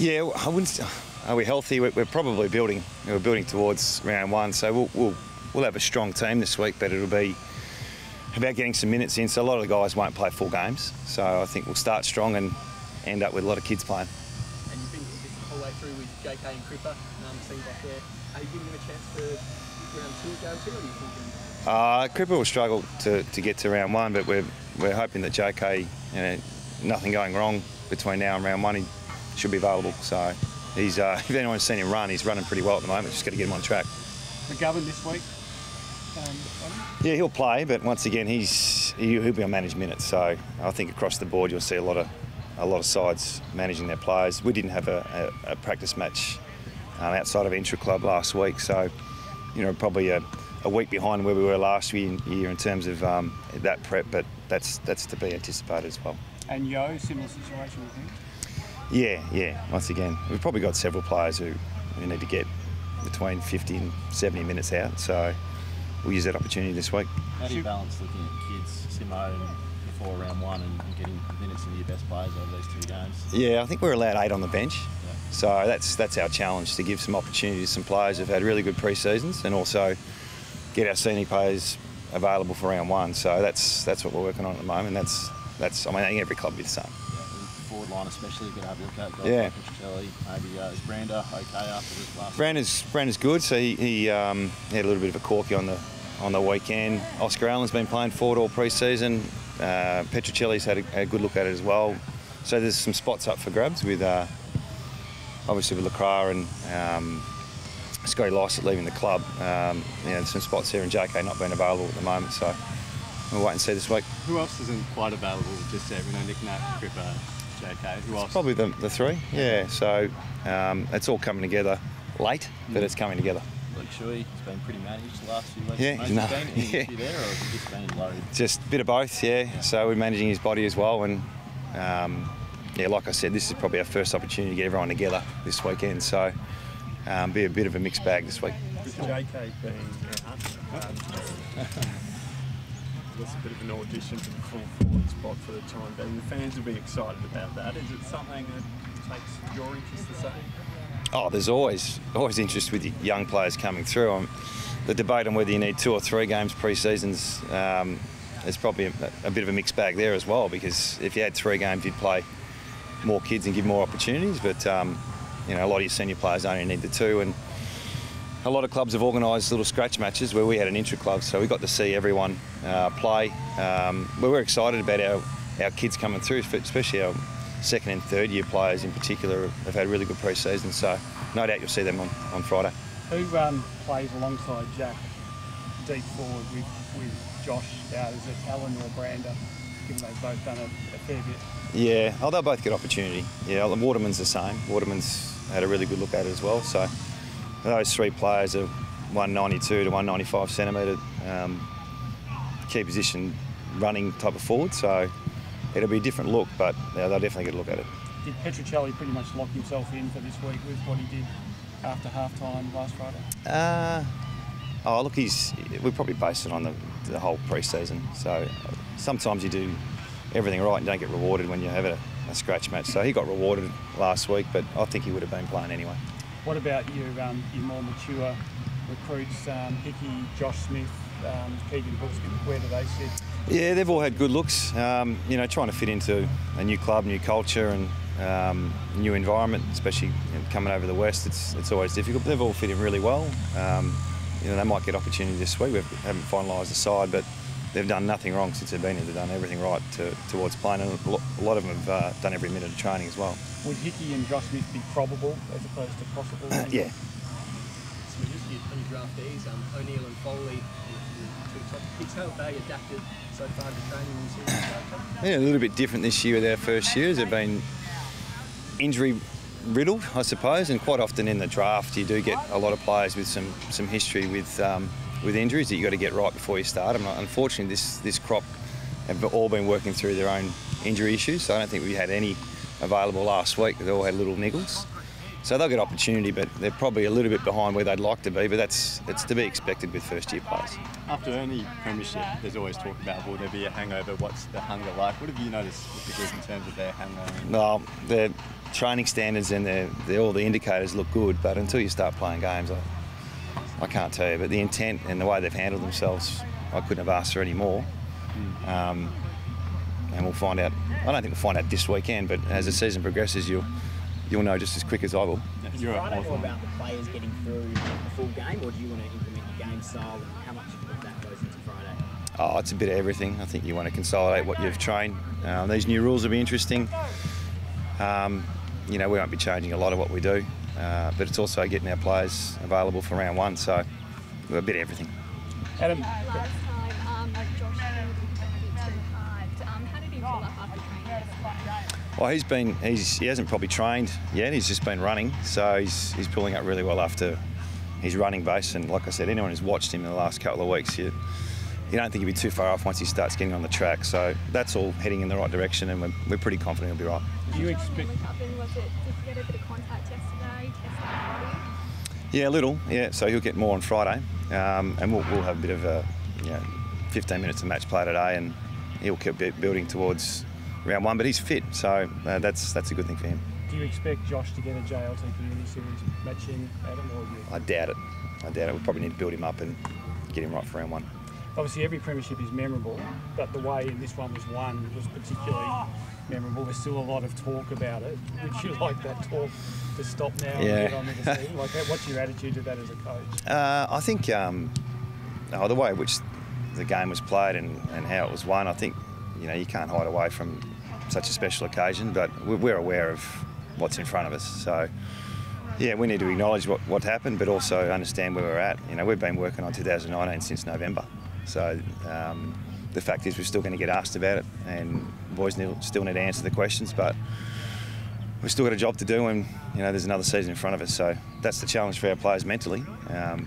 Yeah, I wouldn't. Are we healthy? We're probably building. We're building towards round one, so we'll have a strong team this week, but it'll be about getting some minutes in. So a lot of the guys won't play full games. So I think we'll start strong and end up with a lot of kids playing. And you've been the whole way through with JK and Cripper. Seems like are you giving them a chance for round two to go to, or are you thinking? Cripper will struggle to get to round one, but we're hoping that JK, nothing going wrong between now and round one, he should be available. So he's if anyone's seen him run, he's running pretty well at the moment. Just got to get him on track. McGovern this week. Yeah, he'll play, but once again, he'll be on managed minutes. So I think across the board, you'll see a lot of sides managing their players. We didn't have a practice match outside of intra-club last week, so probably a week behind where we were last year in terms of that prep, but that's to be anticipated as well. And Yo, similar situation with him? Yeah. Once again, we've probably got several players who need to get between 50 and 70 minutes out, so we'll use that opportunity this week. How do you balance looking at kids, Simo, before round one and getting minutes into your best players over these 2 games? Yeah, I think we're allowed 8 on the bench. Yeah. So that's our challenge, to give some opportunity to some players who've had really good pre-seasons and also get our senior players available for round one. So that's what we're working on at the moment. I think every club will be the same. Forward line especially, you could have a look at. Yeah. Maybe is Brander okay after this last? Brander's good. So he had a little bit of a corky on the weekend. Oscar Allen's been playing forward all pre-season. Petruccelli's had a good look at it as well. So there's some spots up for grabs with obviously with Lacroix and Scotty Lysett leaving the club. There's some spots here and JK not being available at the moment. So we'll wait and see this week. Who else isn't quite available just yet? We know Nick Nat, Cripper, JK. Who else? Probably the 3. Yeah. So it's all coming together late, but it's coming together. Luke Shuey has been pretty managed the last few weeks. Yeah, Any issue there, or has it just been low? Just a bit of both, yeah. So we're managing his body as well, and like I said, this is probably our first opportunity to get everyone together this weekend. So be a bit of a mixed bag this week. With JK being that's a bit of an audition for the full forward spot for the time being. The fans will be excited about that. Is it something that takes your interest the same? Oh, there's always interest with young players coming through. The debate on whether you need 2 or 3 games pre-seasons, there's probably a bit of a mixed bag there as well, because if you had 3 games, you'd play more kids and give more opportunities. But a lot of your senior players only need the 2, and a lot of clubs have organised little scratch matches where we had an intra-club, so we got to see everyone play. We're excited about our kids coming through, especially our second and third year players in particular have had really good pre-season, so no doubt you'll see them on Friday. Who plays alongside Jack deep forward with Josh out? Is it Allen or Brander, given they've both done a fair bit? Yeah, they'll both get opportunity. Yeah, Waterman's the same. Waterman's had a really good look at it as well, so those 3 players are 192 to 195 centimetre key position running type of forward, so it'll be a different look, but they'll definitely get a look at it. Did Petruccelli pretty much lock himself in for this week with what he did after half-time last Friday? Look, we probably based it on the whole pre-season. So sometimes you do everything right and don't get rewarded when you have a scratch match. So he got rewarded last week, but I think he would have been playing anyway. What about your more mature recruits, Hickey, Josh Smith, Keegan Brooks? Where do they sit? Yeah, they've all had good looks. Trying to fit into a new club, new culture, and new environment, especially coming over the west. It's always difficult. But they've all fit in really well. They might get opportunity this week. We haven't finalised the side, but they've done nothing wrong since they've been here. They've done everything right towards playing, and a lot of them have done every minute of training as well. Would Hickey and Josh Smith be probable as opposed to possible? Yeah. So just your draftees, O'Neill and Foley, how have they adapted so far to training in the season? Yeah, a little bit different this year with our first years. They've been injury riddled, I suppose, and quite often in the draft you do get a lot of players with some history with injuries that you've got to get right before you start them. Unfortunately, this crop have all been working through their own injury issues, so I don't think we had any available last week. They all had little niggles. So they'll get opportunity, but they're probably a little bit behind where they'd like to be, but it's to be expected with first-year players. After any premiership, there's always talk about, will there be a hangover? What's the hunger like? What have you noticed with the group in terms of their hangover? No, training standards and all the indicators look good, but until you start playing games, I can't tell you. But the intent and the way they've handled themselves, I couldn't have asked for any more. And we'll find out. I don't think we'll find out this weekend, but as the season progresses, you'll know just as quick as I will. Is Friday more about the players getting through a full game, or do you want to implement your game style, and how much of that goes into Friday? Oh, it's a bit of everything. I think you want to consolidate what you've trained. These new rules will be interesting. We won't be changing a lot of what we do, but it's also getting our players available for round one, so we're a bit of everything. Adam, Last time, Josh had a bit too hard. How did he feel up after training? Well, he hasn't probably trained yet. He's just been running, so he's pulling up really well after his running base. And like I said, anyone who's watched him in the last couple of weeks, you don't think he'll be too far off once he starts getting on the track. So that's all heading in the right direction, and we're pretty confident he'll be right. do you expect? Did you get a bit of contact yesterday, testing the body? Yeah, a little. Yeah, so he'll get more on Friday, and we'll have a bit of a 15 minutes of match play today, and he'll keep building towards round one. But he's fit, so that's a good thing for him. Do you expect Josh to get a JLT Community Series match in, Adam, or you? I doubt it. We'll probably need to build him up and get him right for round one. Obviously, every premiership is memorable, but the way this one was won was particularly memorable. There's still a lot of talk about it. Would you like that talk to stop now and get on with the season? Like, what's your attitude to that as a coach? I think the way in which the game was played and how it was won, I think you can't hide away from such a special occasion, but we're aware of what's in front of us. So, yeah, we need to acknowledge what happened, but also understand where we're at. We've been working on 2019 since November. So the fact is we're still going to get asked about it, and boys still need to answer the questions, but we've still got a job to do, and there's another season in front of us. So that's the challenge for our players mentally.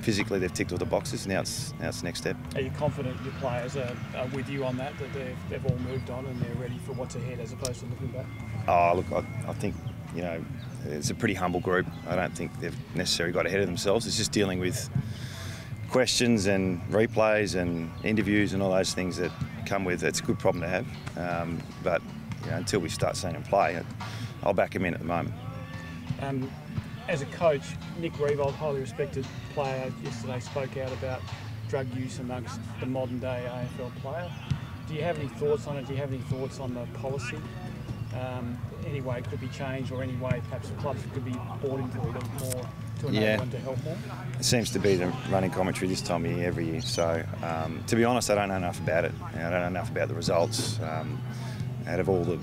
Physically, they've ticked all the boxes. Now it's the next step. Are you confident your players are with you on that they've all moved on and they're ready for what's ahead as opposed to looking back? Oh, look, I think it's a pretty humble group. I don't think they've necessarily got ahead of themselves. It's just dealing with questions and replays and interviews and all those things that come with it. It's a good problem to have, but until we start seeing them play, I'll back him in at the moment. As a coach, Nick Revold, highly respected player, yesterday spoke out about drug use amongst the modern day AFL player. Do you have any thoughts on it? Do you have any thoughts on the policy? Any way it could be changed, or any way perhaps the clubs could be bought into a little more to enable them to help more? It seems to be the running commentary this time of year every year. So to be honest, I don't know enough about it. I don't know enough about the results. Out of all the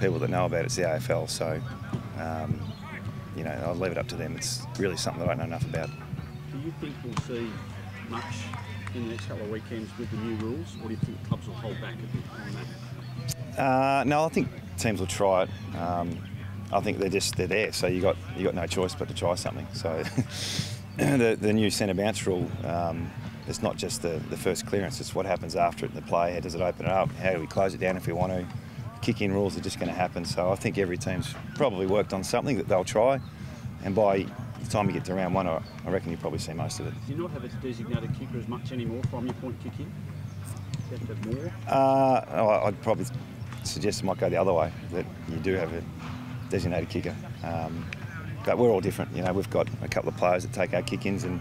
people that know about it, it's the AFL. So I'll leave it up to them. It's really something that I don't know enough about. Do you think we'll see much in the next couple of weekends with the new rules, or do you think clubs will hold back a bit on that? No, I think teams will try it. I think they're there, so you got no choice but to try something. So the new centre bounce rule, it's not just the first clearance; it's what happens after it in the play. How does it open it up? How do we close it down if we want to? Kick-in rules are just going to happen. So I think every team's probably worked on something that they'll try, and by the time you get to round one, I reckon you'll probably see most of it. Do you not have a designated kicker as much anymore from your point kick-in? Do you have to have more? I'd probably suggest it might go the other way, that you do have a designated kicker. But we're all different. We've got a couple of players that take our kick-ins, and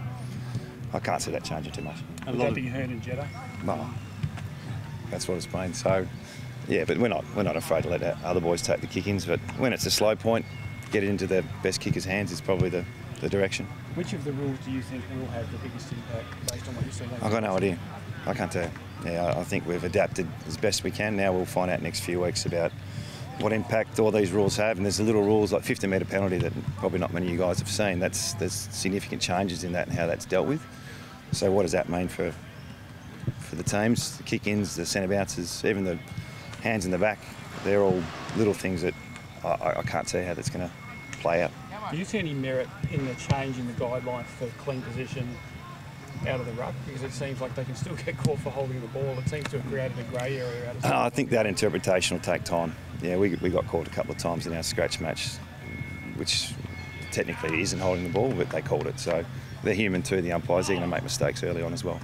I can't see that changing too much. Would that be heard in Jeddah? No, that's what it's been. So, yeah, but we're not afraid to let other boys take the kick-ins. But when it's a slow point, get it into the best kicker's hands is probably the direction. Which of the rules do you think will have the biggest impact based on what you've seen? I've got no idea. I can't tell. Yeah, I think we've adapted as best we can. Now we'll find out next few weeks about what impact all these rules have. And there's the little rules like 50-metre penalty that probably not many of you guys have seen. There's significant changes in that and how that's dealt with. So what does that mean for the teams, the kick-ins, the centre bounces, even the hands in the back? They're all little things that I can't see how that's going to play out. Do you see any merit in the change in the guidelines for clean position out of the ruck? Because it seems like they can still get caught for holding the ball. It seems to have created a grey area out of it. I think that interpretation will take time. Yeah, we got caught a couple of times in our scratch match, which technically isn't holding the ball, but they called it. So they're human too, the umpires. They're going to make mistakes early on as well.